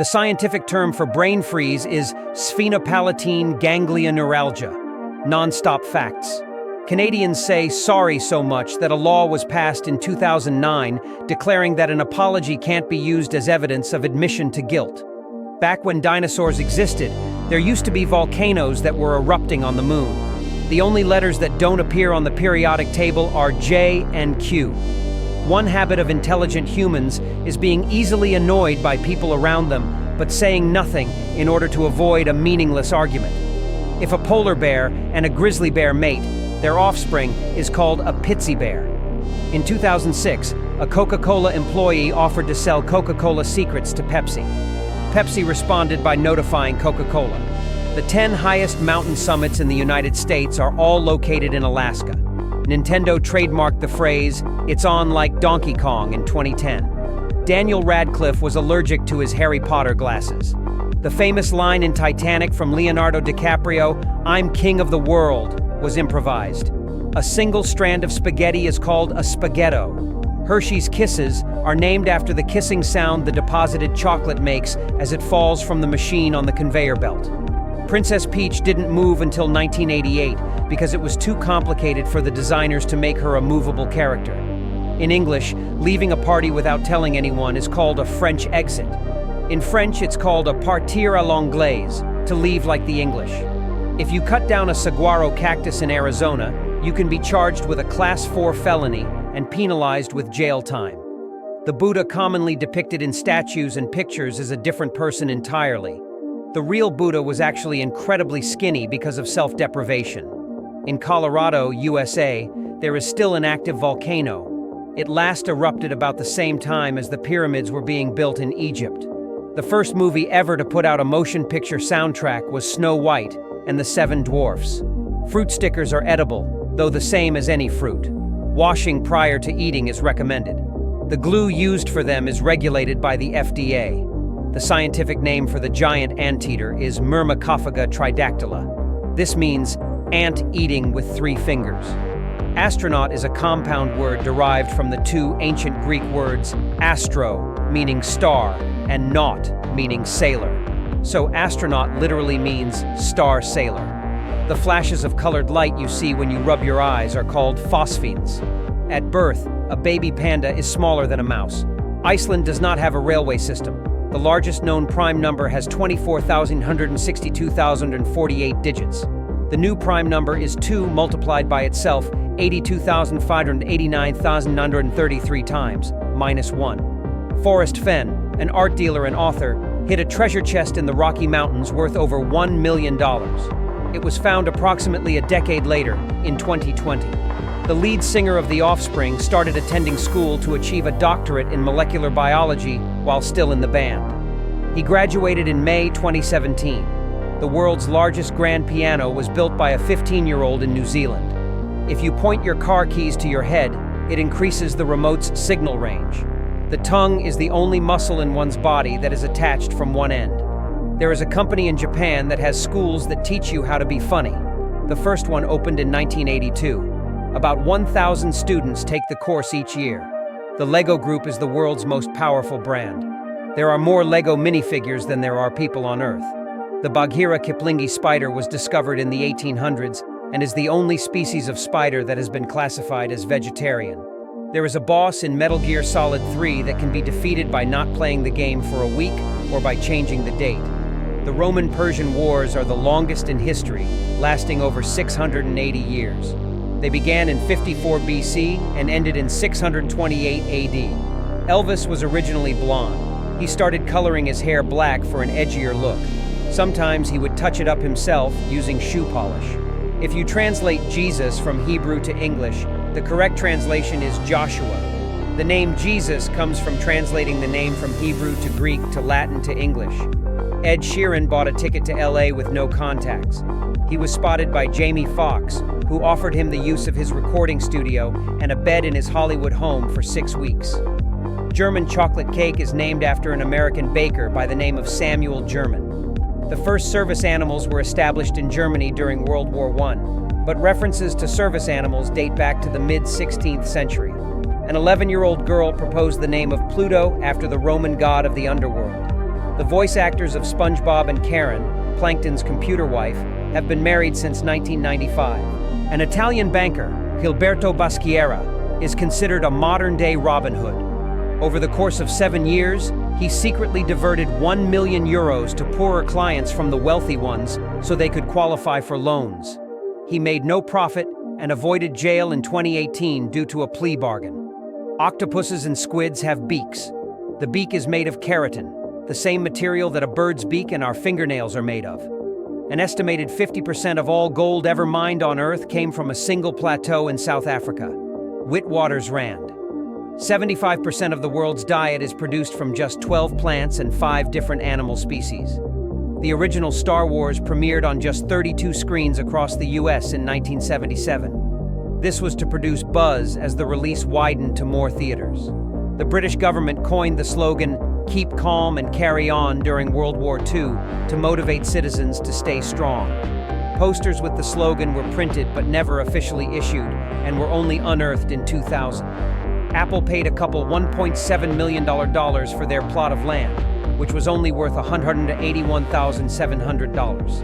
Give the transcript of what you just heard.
The scientific term for brain freeze is sphenopalatine ganglioneuralgia. Non-stop facts. Canadians say sorry so much that a law was passed in 2009 declaring that an apology can't be used as evidence of admission to guilt. Back when dinosaurs existed, there used to be volcanoes that were erupting on the moon. The only letters that don't appear on the periodic table are J and Q. One habit of intelligent humans is being easily annoyed by people around them, but saying nothing in order to avoid a meaningless argument. If a polar bear and a grizzly bear mate, their offspring is called a pitsy bear. In 2006, a Coca-Cola employee offered to sell Coca-Cola secrets to Pepsi. Pepsi responded by notifying Coca-Cola. The 10 highest mountain summits in the United States are all located in Alaska. Nintendo trademarked the phrase, "It's on like Donkey Kong" in 2010. Daniel Radcliffe was allergic to his Harry Potter glasses. The famous line in Titanic from Leonardo DiCaprio, "I'm king of the world," was improvised. A single strand of spaghetti is called a spaghetto. Hershey's Kisses are named after the kissing sound the deposited chocolate makes as it falls from the machine on the conveyor belt. Princess Peach didn't move until 1988 because it was too complicated for the designers to make her a movable character. In English, leaving a party without telling anyone is called a French exit. In French, it's called a partir à l'anglaise, to leave like the English. If you cut down a saguaro cactus in Arizona, you can be charged with a Class 4 felony and penalized with jail time. The Buddha commonly depicted in statues and pictures is a different person entirely. The real Buddha was actually incredibly skinny because of self-deprivation. In Colorado, USA, there is still an active volcano. It last erupted about the same time as the pyramids were being built in Egypt. The first movie ever to put out a motion picture soundtrack was Snow White and the Seven Dwarfs. Fruit stickers are edible, though the same as any fruit. Washing prior to eating is recommended. The glue used for them is regulated by the FDA. The scientific name for the giant anteater is Myrmecophaga tridactyla. This means ant eating with 3 fingers. Astronaut is a compound word derived from the 2 ancient Greek words astro, meaning star, and naut, meaning sailor. So astronaut literally means star sailor. The flashes of colored light you see when you rub your eyes are called phosphenes. At birth, a baby panda is smaller than a mouse. Iceland does not have a railway system. The largest known prime number has 24,162,048 digits. The new prime number is 2 multiplied by itself 82,589,933 times, minus 1. Forrest Fenn, an art dealer and author, hid a treasure chest in the Rocky Mountains worth over $1 million. It was found approximately a decade later, in 2020. The lead singer of The Offspring started attending school to achieve a doctorate in molecular biology while still in the band. He graduated in May 2017. The world's largest grand piano was built by a 15-year-old in New Zealand. If you point your car keys to your head, it increases the remote's signal range. The tongue is the only muscle in one's body that is attached from one end. There is a company in Japan that has schools that teach you how to be funny. The first one opened in 1982. About 1,000 students take the course each year. The Lego Group is the world's most powerful brand. There are more Lego minifigures than there are people on Earth. The Bagheera Kiplingi spider was discovered in the 1800s and is the only species of spider that has been classified as vegetarian. There is a boss in Metal Gear Solid 3 that can be defeated by not playing the game for a week or by changing the date. The Roman-Persian Wars are the longest in history, lasting over 680 years. They began in 54 BC and ended in 628 AD. Elvis was originally blonde. He started coloring his hair black for an edgier look. Sometimes he would touch it up himself using shoe polish. If you translate Jesus from Hebrew to English, the correct translation is Joshua. The name Jesus comes from translating the name from Hebrew to Greek to Latin to English. Ed Sheeran bought a ticket to LA with no contacts. He was spotted by Jamie Foxx, who offered him the use of his recording studio and a bed in his Hollywood home for 6 weeks. German chocolate cake is named after an American baker by the name of Samuel German. The first service animals were established in Germany during World War I, but references to service animals date back to the mid-16th century. An 11-year-old girl proposed the name of Pluto after the Roman god of the underworld. The voice actors of SpongeBob and Karen, Plankton's computer wife, have been married since 1995. An Italian banker, Gilberto Baschiera, is considered a modern-day Robin Hood. Over the course of 7 years, he secretly diverted €1 million to poorer clients from the wealthy ones so they could qualify for loans. He made no profit and avoided jail in 2018 due to a plea bargain. Octopuses and squids have beaks. The beak is made of keratin, the same material that a bird's beak and our fingernails are made of. An estimated 50% of all gold ever mined on Earth came from a single plateau in South Africa, Witwatersrand. 75% of the world's diet is produced from just 12 plants and 5 different animal species. The original Star Wars premiered on just 32 screens across the US in 1977. This was to produce buzz as the release widened to more theaters. The British government coined the slogan, "Keep calm and carry on," during World War II to motivate citizens to stay strong. Posters with the slogan were printed but never officially issued and were only unearthed in 2000. Apple paid a couple $1.7 million for their plot of land, which was only worth $181,700.